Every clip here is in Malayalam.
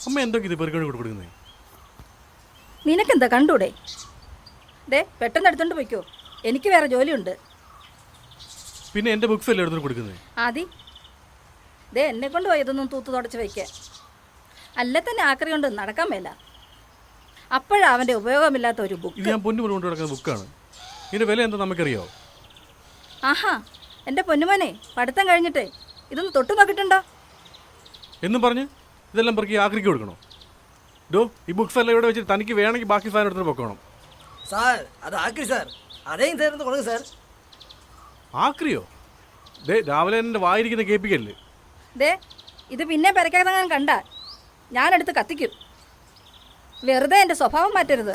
അമ്മ എന്തൊക്കെ ഇത് പെറുക്കണി കൊടുക്കുന്നത്? നിനക്കെന്താ കണ്ടൂടെ? ദേ പെട്ടെന്ന് എടുത്തോണ്ട് പോയിക്കോ, എനിക്ക് വേറെ ജോലിയുണ്ട്. പിന്നെ എൻ്റെ ബുക്സ് അല്ലേ എടുത്തോണ്ട് കൊടുക്കുന്നത്? ആദി, ദേ എന്നെ കൊണ്ട് പോയി ഇതൊന്നും തൂത്ത് തുടച്ച് വയ്ക്കാൻ. അല്ലേ തന്നെ ആക്രി കൊണ്ട് നടക്കാൻ മേല. അപ്പോഴാ അവൻ്റെ ഉപയോഗമില്ലാത്ത ഒരു ബുക്ക്. ഇത് ഞാൻ പൊന്നു കൊണ്ട് നടക്കുന്ന ബുക്കാണ്. ഇതിൻ്റെ വില എന്താ നമുക്കറിയാവോ? ആഹാ, എൻ്റെ പൊന്നുമോനെ, പഠിത്തം കഴിഞ്ഞിട്ട് ഇതൊന്ന് തൊട്ട് നോക്കിയിട്ടുണ്ടോ എന്നും പറഞ്ഞ് ഇതെല്ലാം പെറുക്കി ആക്രിക്ക് കൊടുക്കണോ? ഡോ, ഈ ബുക്സ് എല്ലാം ഇവിടെ വെച്ചിട്ട് തനിക്ക് വേണമെങ്കിൽ ബാക്കി സാധനം എടുത്തിട്ട് പൊക്കണം. സാർ അത് ആക്രി സാർ, അതേയും തരുന്നത് കൊടുക്കും സാർ. ആക്രിയോ? ദേ രാവിലെ എൻ്റെ വായിരിക്കുന്ന കേൾപ്പിക്കല്ലേ. ദേ ഇത് പിന്നെ പെരക്കാതെ ഞാൻ കണ്ട ഞാനെടുത്ത് കത്തിക്കും. വെറുതെ എൻ്റെ സ്വഭാവം മാറ്റരുത്.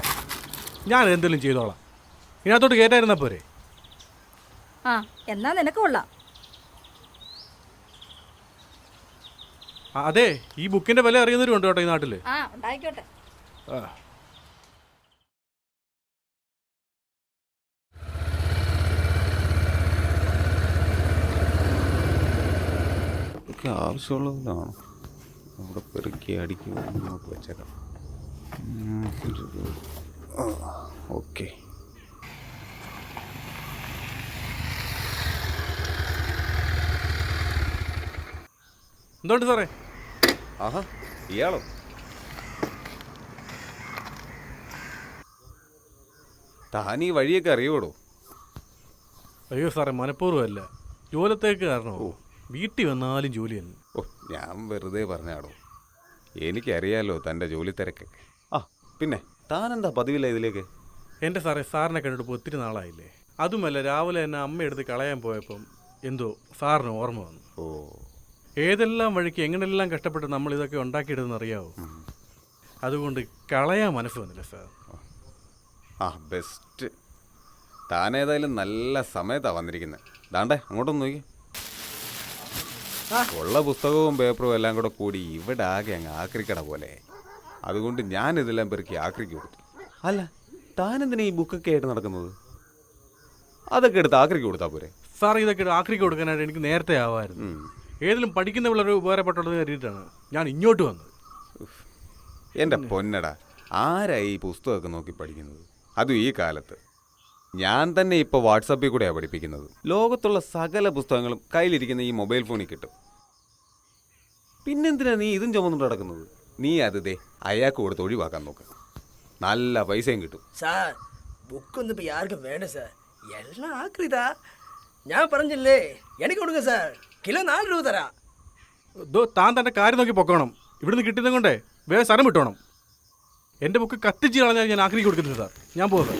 ഞാൻ എന്തെങ്കിലും ചെയ്തോളാം. ഇതിനകത്തോട്ട് കയറ്റായിരുന്നാ പോരെ? ആ, എന്നാ നിനക്ക് കൊള്ളാം. അതെ, ഈ ബുക്കിൻ്റെ വില അറിയുന്നവരും ഉണ്ട് കേട്ടോ ഈ നാട്ടിൽ. ആ, ഉണ്ടായിക്കോട്ടെ. ആവശ്യമുള്ളതിനാണോ അവിടെ പെറുക്കി അടിക്കുക? നമുക്ക് വെച്ചേക്കാം. ഓക്കെ. എന്തുകൊണ്ട് സാറേ? ആഹാ, ഇയാളോ? താൻ ഈ വഴിയൊക്കെ അറിയോടോ? അയ്യോ സാറേ, മനഃപൂർവ്വമല്ല, ജോലത്തേക്ക് കാരണമോ. വീട്ടിൽ വന്നാലും ജോലി തന്നെ. ഓ, ഞാൻ വെറുതെ പറഞ്ഞാടോ. എനിക്കറിയാലോ തൻ്റെ ജോലി തിരക്കൊക്കെ. ആ പിന്നെ താനെന്താ പതിവില്ല ഇതിലേക്ക്? എൻ്റെ സാറേ, സാറിനെ കണ്ടിട്ട് ഒത്തിരി നാളായില്ലേ. അതുമല്ല, രാവിലെ എന്നെ അമ്മ എടുത്ത് കളയാൻ പോയപ്പം എന്തോ സാറിന് ഓർമ്മ വന്നു. ഓ, ഏതെല്ലാം വഴിക്ക് എങ്ങനെല്ലാം കഷ്ടപ്പെട്ട് നമ്മൾ ഇതൊക്കെ ഉണ്ടാക്കിയിടുന്ന അറിയാവോ. അതുകൊണ്ട് കളയാൻ മനസ്സ് വന്നില്ല സാർ. ആ ബെസ്റ്റ്. താനേതായാലും നല്ല സമയത്താണ് വന്നിരിക്കുന്നത്. ദാണ്ടേ അങ്ങോട്ടൊന്ന് നോക്കി. ഉള്ള പുസ്തകവും പേപ്പറും എല്ലാം കൂടെ കൂടി ഇവിടെ ആകെ അങ്ങ് ആക്രിക്കട പോലെ. അതുകൊണ്ട് ഞാൻ ഇതെല്ലാം പെറുക്കി ആക്രിക്ക് കൊടുത്തു. അല്ല, താനെന്തിനാ ഈ ബുക്കൊക്കെ ആയിട്ട് നടക്കുന്നത്? അതൊക്കെ എടുത്ത് ആക്രിക്ക് കൊടുത്താൽ പോരെ? സാർ, ഇതൊക്കെ ആക്രിക്ക് കൊടുക്കാനായിട്ട് എനിക്ക് നേരത്തെ ആവാമായിരുന്നു. ഏതിലും പഠിക്കുന്ന പിള്ളേർ ഉപകാരപ്പെട്ടത് കരുതിയിട്ടാണ് ഞാൻ ഇങ്ങോട്ട് വന്നത്. എൻ്റെ പൊന്നടാ, ആരായി ഈ പുസ്തകമൊക്കെ നോക്കി പഠിക്കുന്നത്? അതും ഈ കാലത്ത്. ഞാൻ തന്നെ ഇപ്പോൾ വാട്സാപ്പിൽ കൂടെയാണ് പഠിപ്പിക്കുന്നത്. ലോകത്തുള്ള സകല പുസ്തകങ്ങളും കയ്യിലിരിക്കുന്ന ഈ മൊബൈൽ ഫോണിൽ കിട്ടും. പിന്നെന്തിനാ നീ ഇതും ചുമന്നുകൊണ്ട് നടക്കുന്നത്? നീ അത് ദേ അയാൾക്ക് കൊടുത്ത് ഒഴിവാക്കാൻ നോക്ക്. നല്ല പൈസയും കിട്ടും. സാർ ബുക്കൊന്നും ഇപ്പം யாருக்கும் വേണ്ട സാർ, എല്ലാം ആക്രിതാ. ഞാൻ പറഞ്ഞില്ലേ, എനിക്ക് കൊടുക്ക സാർ, കിലോ 4 രൂപ തരാം. താൻ തൻ്റെ കാര്യം നോക്കി പൊക്കണം. ഇവിടുന്ന് കിട്ടുന്നത് കൊണ്ടേ വേറെ സ്ഥലം വിട്ടോണം. എൻ്റെ ബുക്ക് കത്തിച്ച് കളഞ്ഞാൽ ഞാൻ ആക്രിക്ക് കൊടുക്കുന്നത് സാർ. ഞാൻ പോവാ സാർ.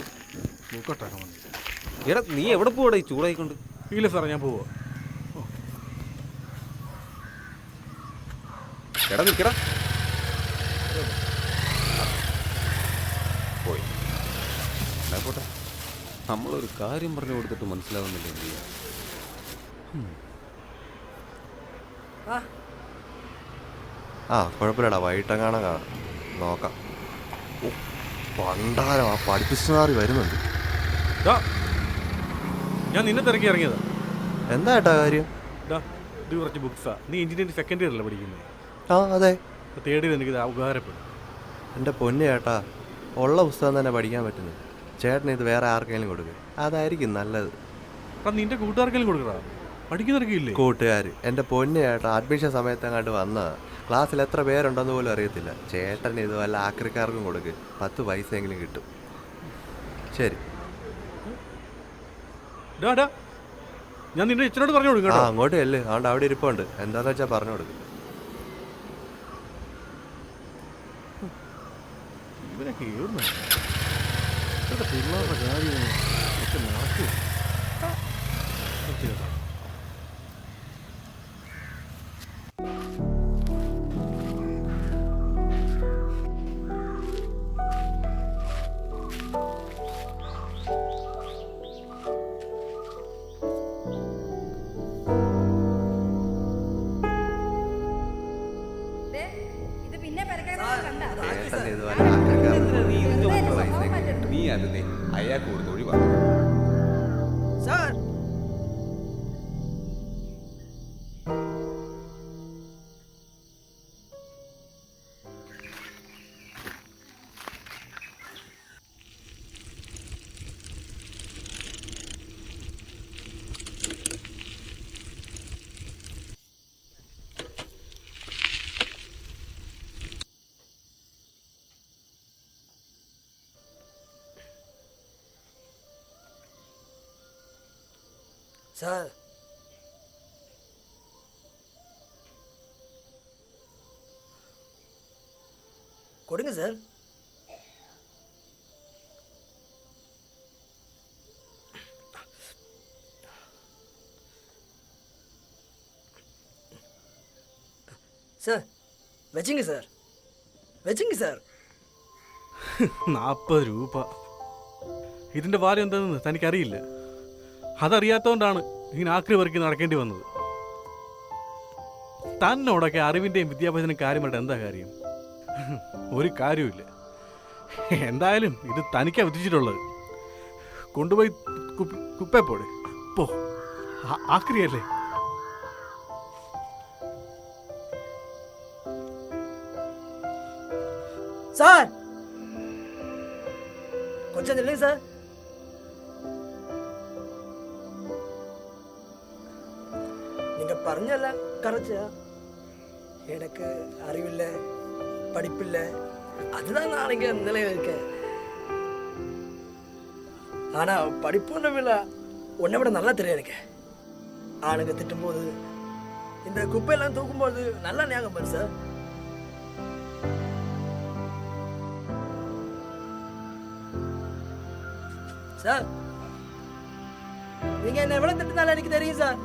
എടാ, നീ എവിടെ പോവാടാ ഈ ചൂടായിക്കൊണ്ട്? ഇല്ല സാറേ, ഞാൻ പോവാ. എടാ നിൽക്കടാ. പോയി. എന്നാ പോട്ടെ, നമ്മളൊരു കാര്യം പറഞ്ഞു കൊടുത്തിട്ട് മനസ്സിലാവുന്നില്ല എന്ത് ചെയ്യാം. ആ കുഴപ്പമില്ലടാ, വൈകിട്ടെങ്ങാണോ കാണാം, നോക്കാം. പണ്ടാരം ആ പഠിപ്പിച്ചുമാറി വരുന്നുണ്ട്. ഞാൻ നിന്നെ തിരക്കി ഇറങ്ങിയതാ. എന്താ ഏട്ടാ കാര്യം? ഇത് കുറച്ച് ബുക്സാ. നീ എഞ്ചിനീയറിംഗ് സെക്കൻഡ് ഇയർ അല്ലേ പഠിക്കുന്നത്? ആ അതെ. തേർഡ് ഇയർ എനിക്കിത് ഉപകാരപ്പെടും. എൻ്റെ പൊന്നു ചേട്ടാ, ഉള്ള പുസ്തകം തന്നെ പഠിക്കാൻ പറ്റുന്നു. ചേട്ടന് ഇത് വേറെ ആർക്കെങ്കിലും കൊടുക്കുക, അതായിരിക്കും നല്ലത്. അപ്പം നിന്റെ കൂട്ടുകാർക്കെങ്കിലും കൊടുക്കടാ, പഠിക്കുന്നവർക്ക് ഇല്ലേ? കൂട്ടുകാർ എൻ്റെ പൊന്നു ചേട്ടാ അഡ്മിഷൻ സമയത്തെങ്ങാണ്ട് വന്നതാണ്. ക്ലാസ്സിൽ എത്ര പേരുണ്ടെന്ന് പോലും അറിയത്തില്ല. ചേട്ടൻ ഇത് വല്ല ആക്രിക്കാർക്കും കൊടുക്ക്, 10 പൈസയെങ്കിലും കിട്ടും. ശരി. ഞാൻ നിന്റെ അച്ഛനോട് പറഞ്ഞു കൊടുക്കും. ആ അങ്ങോട്ട് ചെല്ല്, അതുകൊണ്ട് അവിടെ ഇരിപ്പുണ്ട്, എന്താന്ന് വെച്ചാൽ പറഞ്ഞു കൊടുക്കും. ഇവരൊക്കെ പിള്ളേരുടെ കാര്യം നടക്കും. നീ അത് ദേ അയാൾക്ക് കൊടുത്ത് ഒഴിവാക്കും. സാർ சார் கொடுங்க சார். സാർ വെച്ചിங்க സാർ, വെച്ചിங்க സാർ. 40 രൂപ. ഇതിന്റെ വാല്യം എന്താണെന്ന് തനിക്കറിയില്ല. അതറിയാത്തതുകൊണ്ടാണ് ഇങ്ങനെ ആക്രി പെറുക്കി നടക്കേണ്ടി വന്നത്. തന്നോടൊക്കെ അറിവിന്റെയും വിദ്യാഭ്യാസത്തിനും കാര്യമായിട്ട് എന്താ കാര്യം? ഒരു കാര്യമില്ല. എന്തായാലും ഇത് തനിക്കാ വിധിച്ചിട്ടുള്ളത്. കൊണ്ടുപോയി കുപ്പേ പോടെ. പോ, ആക്രിയല്ലേ. சார் கொஞ்சம் நில்லுங்க சார். நீங்க പറഞ്ഞെല്ലാം കറക്റ്റാ. எனக்கு அறிவில்லை, படிப்பில்லை, அதுதான் நான் இங்க நிலையில் இருக்கேன். ஆனா படிப்புன்னு இல்லை, உன்னை விட நல்லா தெரியும் எனக்கு. ஆளுங்க திட்டும்போது இந்த குப்பையெல்லாம் தூக்கும்போது நல்லா ஞாபகம் வரும் சார். சார் நீங்க என்ன எவ்வளவு திட்டினாலும் எனக்கு தெரியும் சார்,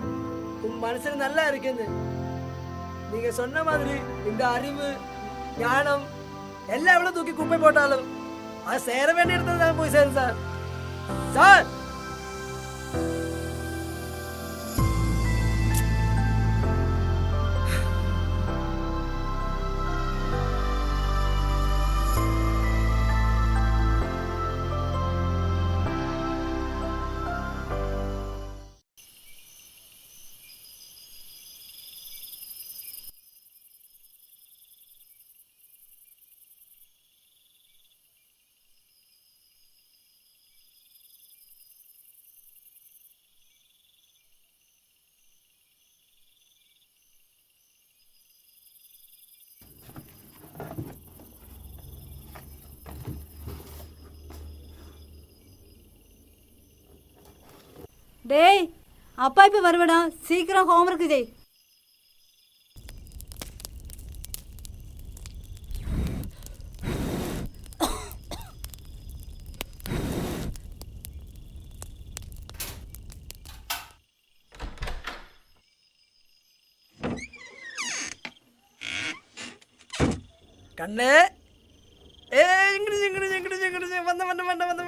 உன் மனசுல நல்லா இருக்குன்னு. நீங்க சொன்ன மாதிரி இந்த அறிவு ஞானம் எல்லாம் எவ்வளவு தூக்கி குப்பை போட்டாலும் அது சேர வேண்டிய இடத்துல தான் போய் சேரும் சார். சார் டேய், அப்பா இப்போ வருவடா, சீக்கிரம் ஹோம்ஒர்க் செய். கண்ணே ஏ இங்கிட்டு இங்கிட்டு இங்கிட்டு இங்கிட்டு வந்த வந்த வந்த வந்த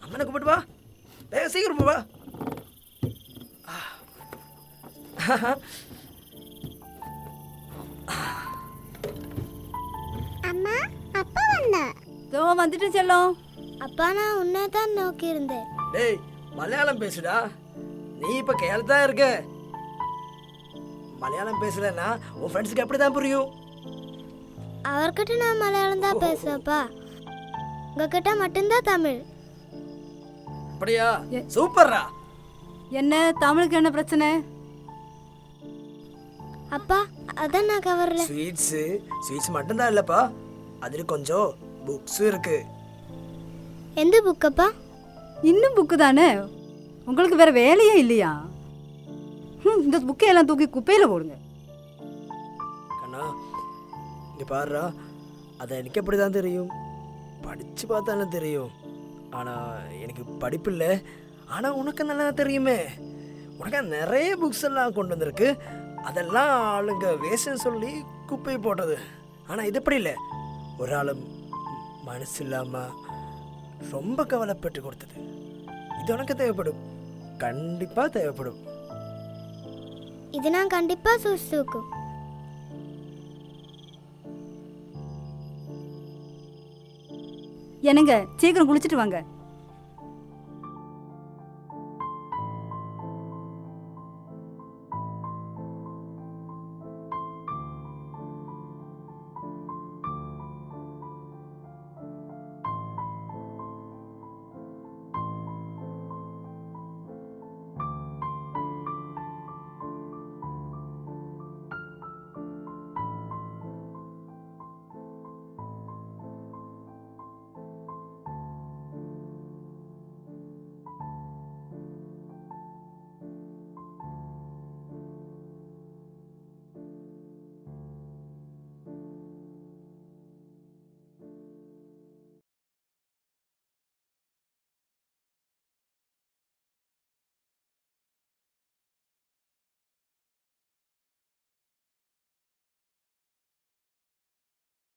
அம்மனை கூப்பிட்டு வா, வேக சீக்கிரம் வா. அம்மா அப்பா வந்தா. தோ வந்துட்டு செல்லம். அப்பா நான் உன்னை தான் நோக்கி இருந்தேன். டேய் மலையாளம் பேசுடா, நீ இப்ப கேரளா இருக்க. மலையாளம் பேசலன்னா உன் ஃப்ரெண்ட்ஸுக்கு எப்படி தான் புரியும்? அவர்கிட்ட நான் மலையாளம் தான் பேசுவேப்பா, உங்ககிட்ட மட்டும்தான் தமிழ். அப்படியா? சூப்பர்ரா. என்ன தமிழுக்கு என்ன பிரச்சனை? அப்பா அதான் நான் கவர்ல. ஸ்வீட்ஸ் மட்டும்தான் இல்லப்பா, அதுல கொஞ்சம் புக்ஸும் இருக்கு. எந்த புக்கப்பா? இன்னும் புக்கு தானே, உங்களுக்கு வேற வேலையே இல்லையா? இந்த புக்கையெல்லாம் தூக்கி குப்பையில போடுங்க. கண்ணா இங்க பாருடா, அதை எனக்கு எப்படி தான் தெரியும், படிச்சு பார்த்தாலும் தெரியும். ஆனா எனக்கு படிப்பு இல்லை, ஆனா உனக்கு நல்லா தெரியுமே. உனக்கு நிறைய புக்ஸ் எல்லாம் கொண்டு வந்திருக்கு, அதெல்லாம் ஆளுங்க வேஷம் சொல்லி குப்பை போட்டது. ஆனா இது எப்படி இல்லை, ஒரு ஆளு மனசு இல்லாம ரொம்ப கவலைப்பட்டு கொடுத்தது. இது உனக்கு தேவைப்படும், கண்டிப்பா தேவைப்படும். இது நான் கண்டிப்பா சூசுக்கும். என்னங்க சீக்கிரம் குளிச்சுட்டு வாங்க.